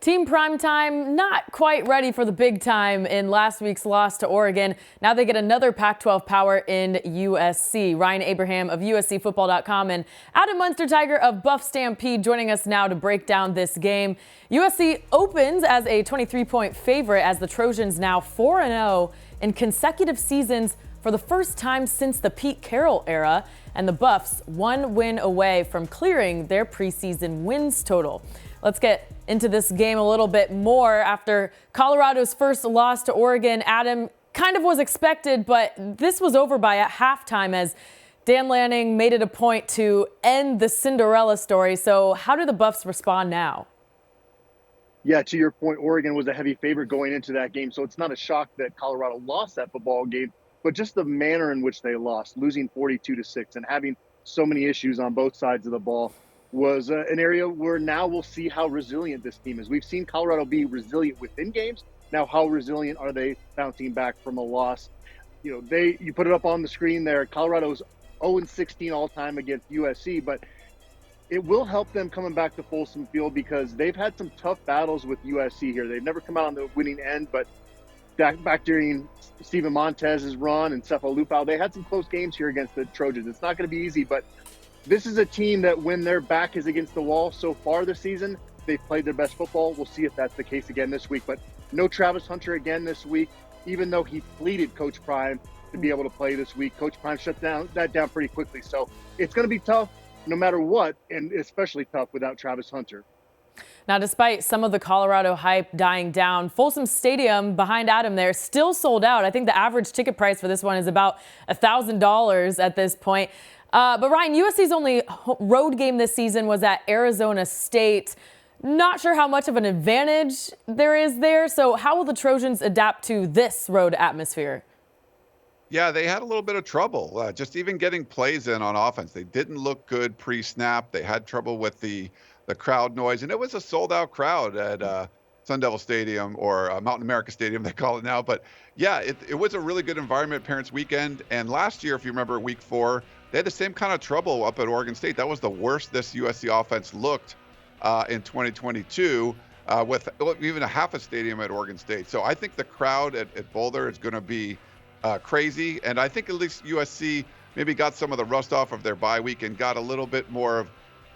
Team Primetime not quite ready for the big time in last week's loss to Oregon. Now they get another Pac-12 power in USC. Ryan Abraham of USCFootball.com and Adam Munsterteiger of Buff Stampede joining us now to break down this game. USC opens as a 23-point favorite as the Trojans now 4-0 in consecutive seasons for the first time since the Pete Carroll era, and the Buffs one win away from clearing their preseason wins total. Let's get into this game a little bit more. After Colorado's first loss to Oregon, Adam, kind of was expected, but this was over by at halftime as Dan Lanning made it a point to end the Cinderella story. So how do the Buffs respond now? Yeah, to your point, Oregon was a heavy favorite going into that game, so it's not a shock that Colorado lost that football game, but just the manner in which they lost, losing 42-6 and having so many issues on both sides of the ball was an area where now we'll see how resilient this team is. We've seen Colorado be resilient within games. Now, how resilient are they bouncing back from a loss? You know, you put it up on the screen there. Colorado's 0-16 all-time against USC, but it will help them coming back to Folsom Field because they've had some tough battles with USC here. They've never come out on the winning end, but back during Steven Montez's run and Cepho Lupao, they had some close games here against the Trojans. It's not going to be easy, but this is a team that when their back is against the wall so far this season, they've played their best football. We'll see if that's the case again this week. But no Travis Hunter again this week, even though he pleaded Coach Prime to be able to play this week. Coach Prime shut that down pretty quickly. So it's going to be tough no matter what, and especially tough without Travis Hunter. Now, despite some of the Colorado hype dying down, Folsom Stadium behind Adam there still sold out. I think the average ticket price for this one is about $1,000 at this point. But Ryan, USC's only road game this season was at Arizona State. Not sure how much of an advantage there is there. So how will the Trojans adapt to this road atmosphere? Yeah, they had a little bit of trouble just even getting plays in on offense. They didn't look good pre-snap. They had trouble with the crowd noise, and it was a sold-out crowd at Sun Devil Stadium, or Mountain America Stadium, they call it now. But yeah, it was a really good environment, Parents Weekend. And last year, if you remember, week 4, they had the same kind of trouble up at Oregon State. That was the worst this USC offense looked in 2022 with even a half a stadium at Oregon State. So I think the crowd at Boulder is going to be crazy. And I think at least USC maybe got some of the rust off of their bye week and got a little bit more of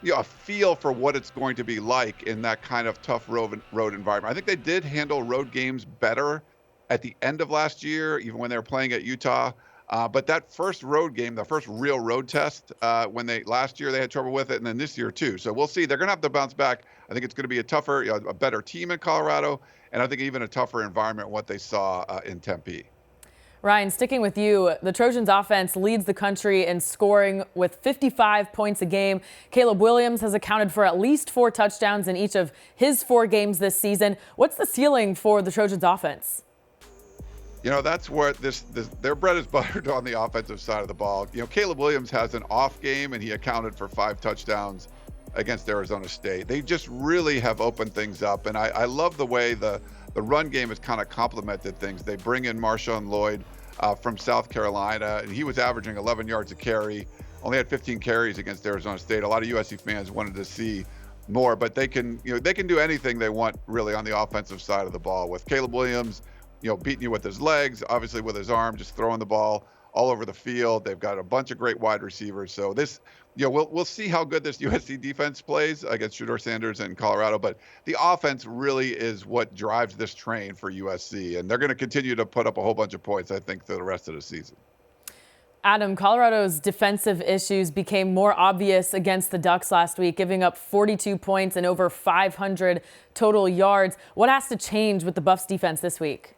a feel for what it's going to be like in that kind of tough road environment. I think they did handle road games better at the end of last year, even when they were playing at Utah. But that first road game, the first real road test, last year they had trouble with it, and then this year too. So we'll see. They're going to have to bounce back. I think it's going to be a tougher, a better team in Colorado, and I think even a tougher environment what they saw in Tempe. Ryan, sticking with you, the Trojans offense leads the country in scoring with 55 points a game. Caleb Williams has accounted for at least 4 touchdowns in each of his 4 games this season. What's the ceiling for the Trojans offense? That's where their bread is buttered on the offensive side of the ball. Caleb Williams has an off game, and he accounted for 5 touchdowns against Arizona State. They just really have opened things up, and I love the way the run game has kind of complemented things. They bring in Marshawn Lloyd from South Carolina, and he was averaging 11 yards a carry, only had 15 carries against Arizona State. A lot of USC fans wanted to see more, but they can do anything they want really on the offensive side of the ball with Caleb Williams, beating you with his legs, obviously with his arm, just throwing the ball all over the field. They've got a bunch of great wide receivers. So this, we'll see how good this USC defense plays against Deion Sanders in Colorado. But the offense really is what drives this train for USC. And they're going to continue to put up a whole bunch of points, I think, through the rest of the season. Adam, Colorado's defensive issues became more obvious against the Ducks last week, giving up 42 points and over 500 total yards. What has to change with the Buffs defense this week?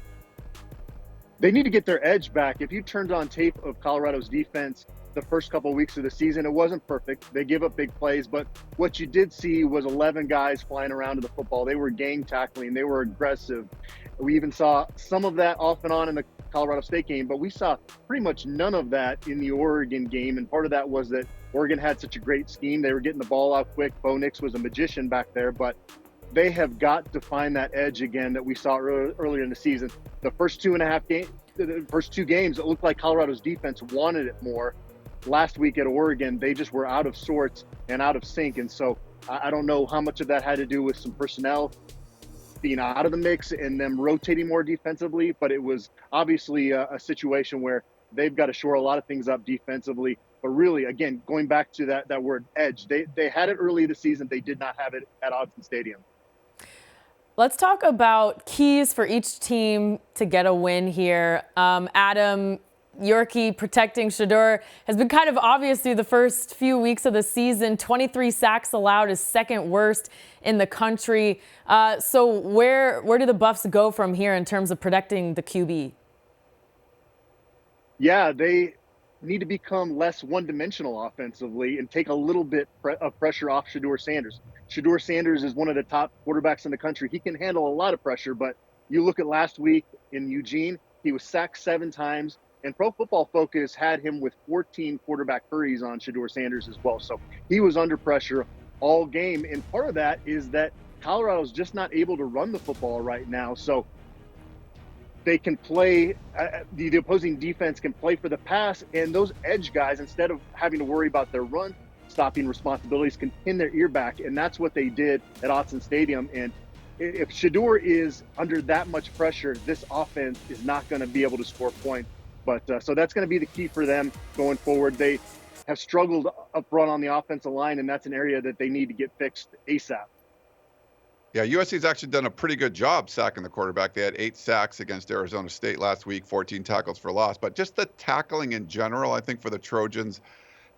They need to get their edge back. If you turned on tape of Colorado's defense the first couple of weeks of the season, it wasn't perfect. They give up big plays, but what you did see was 11 guys flying around to the football. They were gang tackling. They were aggressive. We even saw some of that off and on in the Colorado State game, but we saw pretty much none of that in the Oregon game, and part of that was that Oregon had such a great scheme. They were getting the ball out quick. Bo Nix was a magician back there, but they have got to find that edge again that we saw earlier in the season. The first 2 games, it looked like Colorado's defense wanted it more. Last week at Oregon, they just were out of sorts and out of sync. And so I don't know how much of that had to do with some personnel being out of the mix and them rotating more defensively, but it was obviously a situation where they've got to shore a lot of things up defensively. But really, again, going back to that word edge, they had it early this season. They did not have it at Autzen Stadium. Let's talk about keys for each team to get a win here. Adam, your key protecting Shedeur has been kind of obvious through the first few weeks of the season. 23 sacks allowed is second worst in the country. So where do the Buffs go from here in terms of protecting the QB? Yeah, they need to become less one-dimensional offensively and take a little bit of pressure off Shedeur Sanders. Shedeur Sanders is one of the top quarterbacks in the country. He can handle a lot of pressure, but you look at last week in Eugene, he was sacked 7 times, and Pro Football Focus had him with 14 quarterback hurries on Shedeur Sanders as well. So he was under pressure all game, and part of that is that Colorado's just not able to run the football right now. So they can play, the opposing defense can play for the pass, and those edge guys, instead of having to worry about their run stopping responsibilities, can pin their ear back, and that's what they did at Autzen Stadium. And if Shedeur is under that much pressure, this offense is not going to be able to score points. But so that's going to be the key for them going forward. They have struggled up front on the offensive line, and that's an area that they need to get fixed ASAP. Yeah, USC's actually done a pretty good job sacking the quarterback. They had 8 sacks against Arizona State last week, 14 tackles for loss. But just the tackling in general, I think, for the Trojans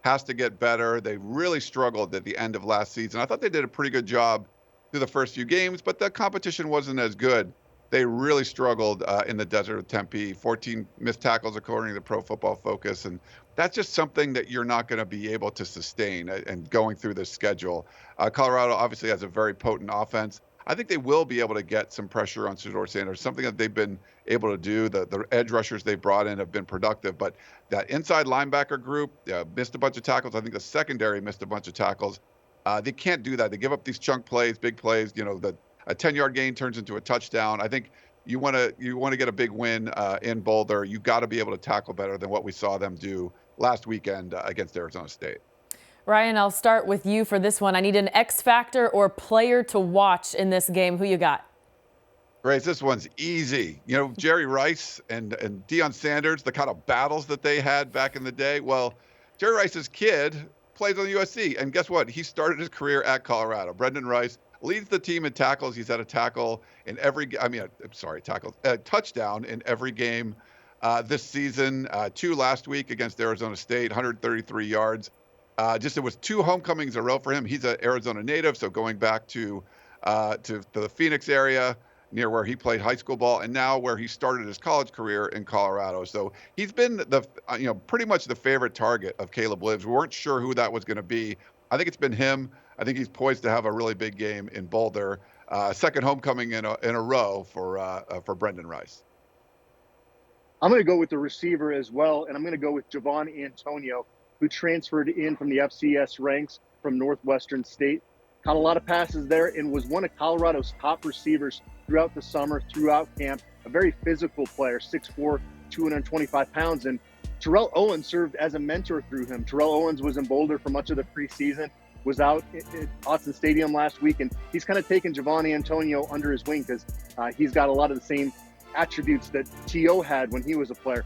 has to get better. They really struggled at the end of last season. I thought they did a pretty good job through the first few games, but the competition wasn't as good. They really struggled in the desert of Tempe, 14 missed tackles according to Pro Football Focus. And that's just something that you're not going to be able to sustain and going through this schedule. Colorado obviously has a very potent offense. I think they will be able to get some pressure on Shedeur Sanders, something that they've been able to do. The edge rushers they brought in have been productive, but that inside linebacker group missed a bunch of tackles. I think the secondary missed a bunch of tackles. They can't do that. They give up these chunk plays, big plays. You know, a 10-yard gain turns into a touchdown. I think you want to get a big win in Boulder. You got to be able to tackle better than what we saw them do last weekend against Arizona State. Ryan, I'll start with you for this one. I need an X factor or player to watch in this game. Who you got? Grace, this one's easy. You know, Jerry Rice and Deion Sanders, the kind of battles that they had back in the day. Well, Jerry Rice's kid plays on USC, and guess what? He started his career at Colorado. Brendan Rice leads the team in tackles. He's had a tackle in every, touchdown in every game this season. 2 last week against Arizona State, 133 yards. It was 2 homecomings in a row for him. He's an Arizona native, so going back to the Phoenix area near where he played high school ball, and now where he started his college career in Colorado. So he's been pretty much the favorite target of Caleb Libbs. We weren't sure who that was going to be. I think it's been him. I think he's poised to have a really big game in Boulder. Second homecoming in a row for Brendan Rice. I'm going to go with the receiver as well, and I'm going to go with Javon Antonio, who transferred in from the FCS ranks from Northwestern State. Caught a lot of passes there and was one of Colorado's top receivers throughout the summer, throughout camp. A very physical player, 6'4", 225 pounds. And Terrell Owens served as a mentor through him. Terrell Owens was in Boulder for much of the preseason, was out at Autzen Stadium last week, and he's kind of taken Javon Antonio under his wing because he's got a lot of the same attributes that T.O. had when he was a player.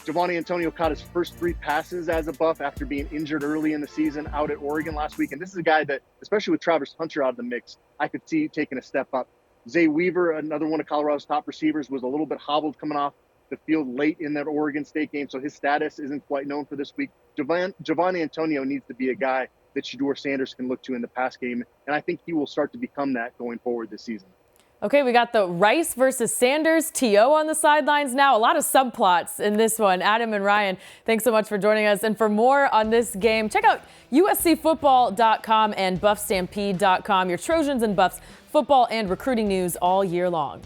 Javon Antonio caught his first 3 passes as a Buff after being injured early in the season out at Oregon last week. And this is a guy that, especially with Travis Hunter out of the mix, I could see taking a step up. Zay Weaver, another one of Colorado's top receivers, was a little bit hobbled coming off the field late in that Oregon State game, so his status isn't quite known for this week. Javon Antonio needs to be a guy that Shedeur Sanders can look to in the pass game, and I think he will start to become that going forward this season. Okay, we got the Rice versus Sanders, T.O. on the sidelines now. A lot of subplots in this one. Adam and Ryan, thanks so much for joining us. And for more on this game, check out USCFootball.com and BuffStampede.com. Your Trojans and Buffs football and recruiting news all year long.